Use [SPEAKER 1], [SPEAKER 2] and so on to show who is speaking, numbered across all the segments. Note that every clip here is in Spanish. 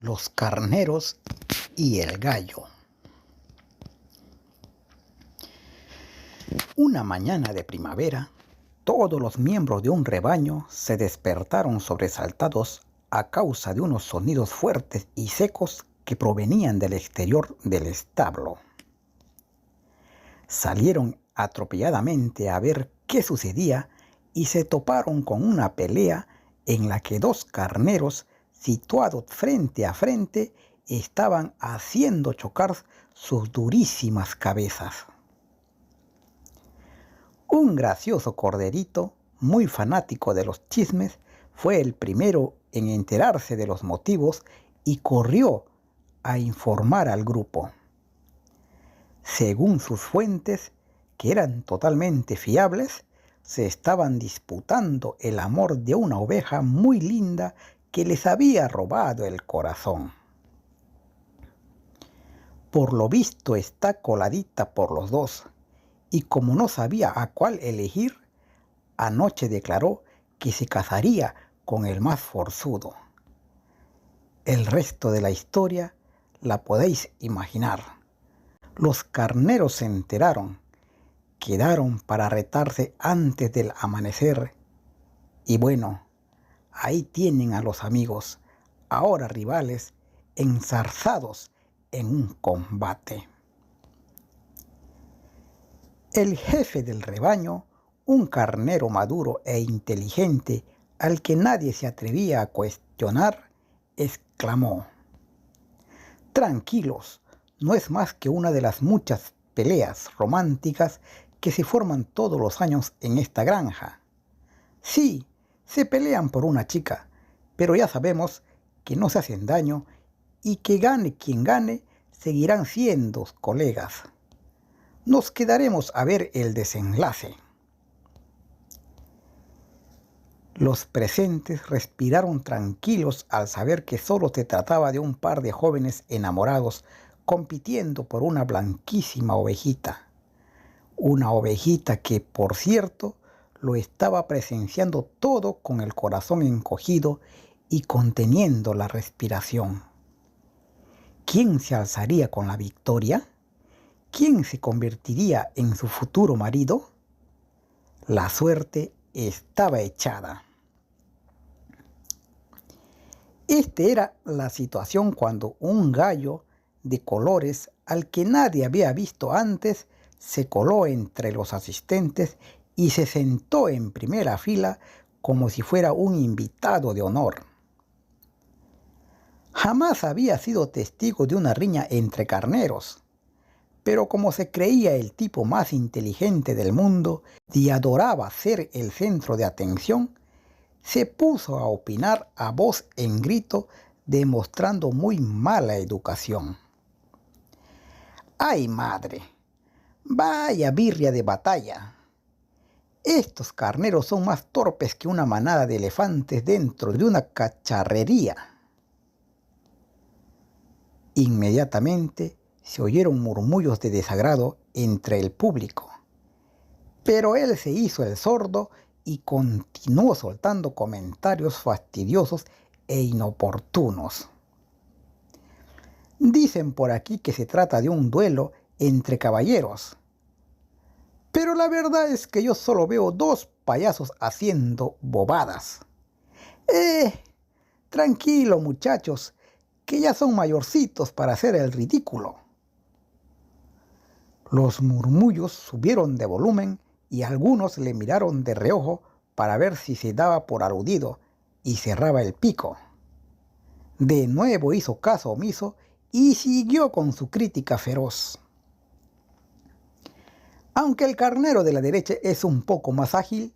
[SPEAKER 1] Los carneros y el gallo. Una mañana de primavera, todos los miembros de un rebaño se despertaron sobresaltados a causa de unos sonidos fuertes y secos que provenían del exterior del establo. Salieron atropelladamente a ver qué sucedía y se toparon con una pelea en la que dos carneros situados frente a frente estaban haciendo chocar sus durísimas cabezas. Un gracioso corderito, muy fanático de los chismes, fue el primero en enterarse de los motivos y corrió a informar al grupo. Según sus fuentes, que eran totalmente fiables, se estaban disputando el amor de una oveja muy linda que les había robado el corazón. Por lo visto está coladita por los dos, y como no sabía a cuál elegir, anoche declaró que se casaría con el más forzudo. El resto de la historia la podéis imaginar. Los carneros se enteraron, quedaron para retarse antes del amanecer, y bueno, ahí tienen a los amigos, ahora rivales, enzarzados en un combate. El jefe del rebaño, un carnero maduro e inteligente al que nadie se atrevía a cuestionar, exclamó: «Tranquilos, no es más que una de las muchas peleas románticas que se forman todos los años en esta granja. Sí, se pelean por una chica, pero ya sabemos que no se hacen daño y que gane quien gane, seguirán siendo colegas. Nos quedaremos a ver el desenlace». Los presentes respiraron tranquilos al saber que solo se trataba de un par de jóvenes enamorados compitiendo por una blanquísima ovejita. Una ovejita que, por cierto, lo estaba presenciando todo con el corazón encogido y conteniendo la respiración. ¿Quién se alzaría con la victoria? ¿Quién se convertiría en su futuro marido? La suerte estaba echada. Esta era la situación cuando un gallo de colores al que nadie había visto antes se coló entre los asistentes y se sentó en primera fila como si fuera un invitado de honor. Jamás había sido testigo de una riña entre carneros, pero como se creía el tipo más inteligente del mundo y adoraba ser el centro de atención, se puso a opinar a voz en grito, demostrando muy mala educación. ¡Ay, madre! ¡Vaya birria de batalla! Estos carneros son más torpes que una manada de elefantes dentro de una cacharrería. Inmediatamente se oyeron murmullos de desagrado entre el público, pero él se hizo el sordo y continuó soltando comentarios fastidiosos e inoportunos. Dicen por aquí que se trata de un duelo entre caballeros, pero la verdad es que yo solo veo dos payasos haciendo bobadas. Tranquilo, muchachos, que ya son mayorcitos para hacer el ridículo». Los murmullos subieron de volumen y algunos le miraron de reojo para ver si se daba por aludido y cerraba el pico. De nuevo hizo caso omiso y siguió con su crítica feroz. Aunque el carnero de la derecha es un poco más ágil,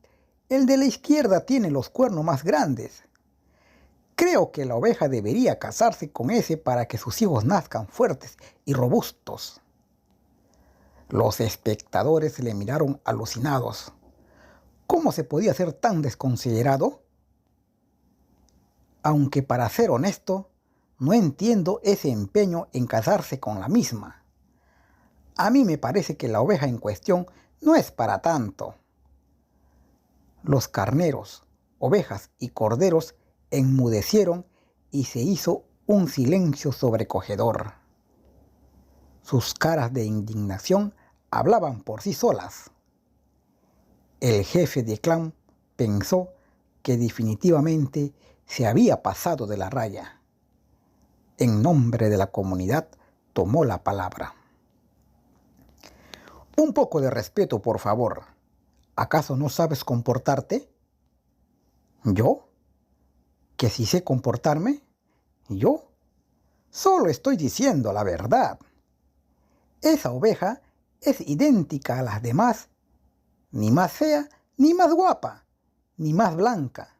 [SPEAKER 1] el de la izquierda tiene los cuernos más grandes. Creo que la oveja debería casarse con ese para que sus hijos nazcan fuertes y robustos. Los espectadores le miraron alucinados. ¿Cómo se podía ser tan desconsiderado? Aunque para ser honesto, no entiendo ese empeño en casarse con la misma. A mí me parece que la oveja en cuestión no es para tanto. Los carneros, ovejas y corderos enmudecieron y se hizo un silencio sobrecogedor. Sus caras de indignación hablaban por sí solas. El jefe de clan pensó que definitivamente se había pasado de la raya. En nombre de la comunidad tomó la palabra. Un poco de respeto, por favor. ¿Acaso no sabes comportarte? ¿Yo? ¿Que si sé comportarme? ¿Yo? Solo estoy diciendo la verdad. Esa oveja es idéntica a las demás, ni más fea, ni más guapa, ni más blanca.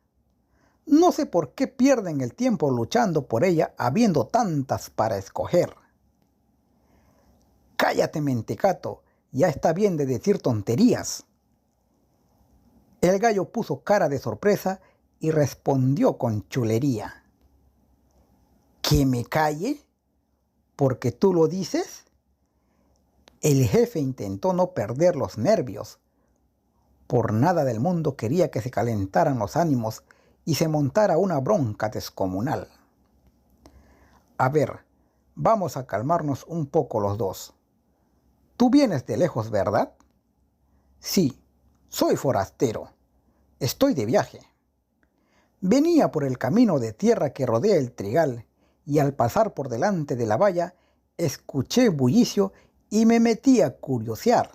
[SPEAKER 1] No sé por qué pierden el tiempo luchando por ella habiendo tantas para escoger. Cállate, mentecato, ya está bien de decir tonterías. El gallo puso cara de sorpresa y respondió con chulería. ¿Que me calle? ¿Porque tú lo dices? El jefe intentó no perder los nervios. Por nada del mundo quería que se calentaran los ánimos y se montara una bronca descomunal. A ver, vamos a calmarnos un poco los dos. Tú vienes de lejos, ¿verdad? Sí, soy forastero. Estoy de viaje. Venía por el camino de tierra que rodea el trigal y al pasar por delante de la valla escuché bullicio y me metí a curiosear.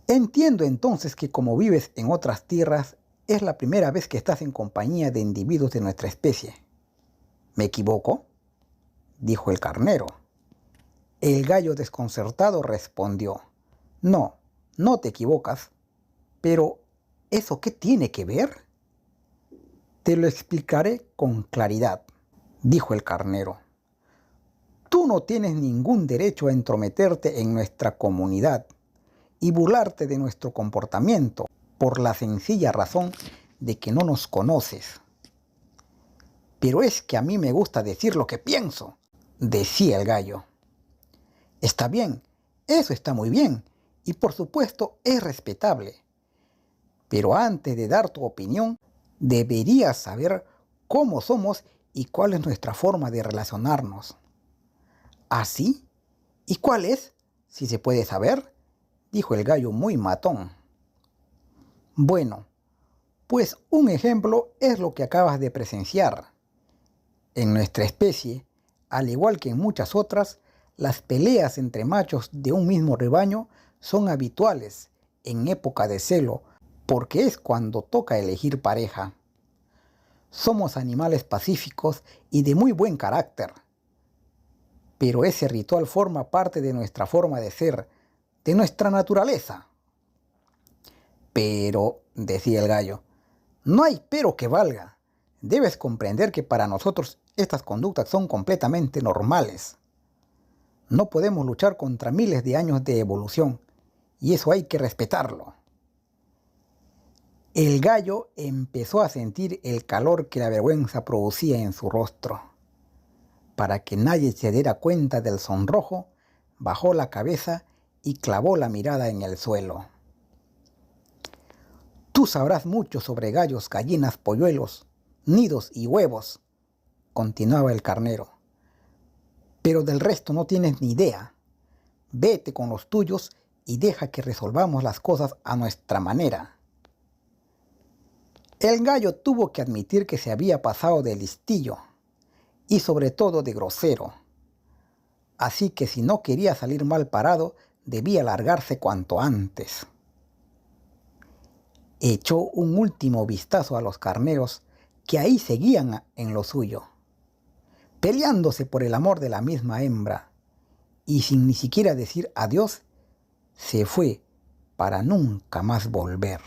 [SPEAKER 1] Entiendo entonces que como vives en otras tierras, es la primera vez que estás en compañía de individuos de nuestra especie. ¿Me equivoco?, dijo el carnero. El gallo desconcertado respondió: No, no te equivocas. Pero, ¿eso qué tiene que ver? Te lo explicaré con claridad, dijo el carnero. Tú no tienes ningún derecho a entrometerte en nuestra comunidad y burlarte de nuestro comportamiento por la sencilla razón de que no nos conoces. Pero es que a mí me gusta decir lo que pienso, decía el gallo. Está bien, eso está muy bien, y por supuesto es respetable. Pero antes de dar tu opinión, deberías saber cómo somos y cuál es nuestra forma de relacionarnos. ¿Así? ¿Y cuál es, si se puede saber?, dijo el gallo muy matón. Bueno, pues un ejemplo es lo que acabas de presenciar. En nuestra especie, al igual que en muchas otras, las peleas entre machos de un mismo rebaño son habituales en época de celo, porque es cuando toca elegir pareja. Somos animales pacíficos y de muy buen carácter. Pero ese ritual forma parte de nuestra forma de ser, de nuestra naturaleza. Pero, decía el gallo, no hay pero que valga. Debes comprender que para nosotros estas conductas son completamente normales. No podemos luchar contra miles de años de evolución, y eso hay que respetarlo. El gallo empezó a sentir el calor que la vergüenza producía en su rostro. Para que nadie se diera cuenta del sonrojo, bajó la cabeza y clavó la mirada en el suelo. Tú sabrás mucho sobre gallos, gallinas, polluelos, nidos y huevos, continuaba el carnero. Pero del resto no tienes ni idea. Vete con los tuyos y deja que resolvamos las cosas a nuestra manera. El gallo tuvo que admitir que se había pasado de listillo y sobre todo de grosero. Así que si no quería salir mal parado, debía largarse cuanto antes. Echó un último vistazo a los carneros que ahí seguían en lo suyo, peleándose por el amor de la misma hembra, y sin ni siquiera decir adiós, se fue para nunca más volver.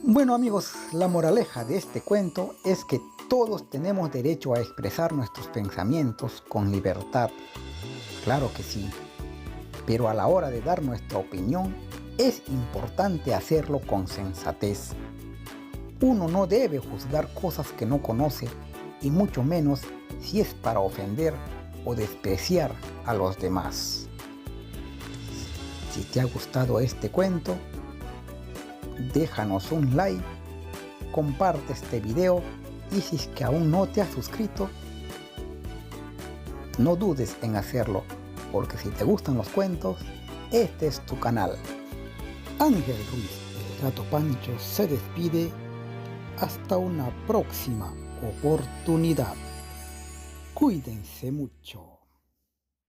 [SPEAKER 1] Bueno amigos, la moraleja de este cuento es que todos tenemos derecho a expresar nuestros pensamientos con libertad. Claro que sí, pero a la hora de dar nuestra opinión es importante hacerlo con sensatez. Uno no debe juzgar cosas que no conoce, y mucho menos si es para ofender o despreciar a los demás. Si te ha gustado este cuento, déjanos un like comparte este video y si es que aún no te has suscrito, no dudes en hacerlo, porque si te gustan los cuentos, este es tu canal. Ángel Ruiz, el Gato Pancho, se despide. Hasta una próxima oportunidad. Cuídense mucho.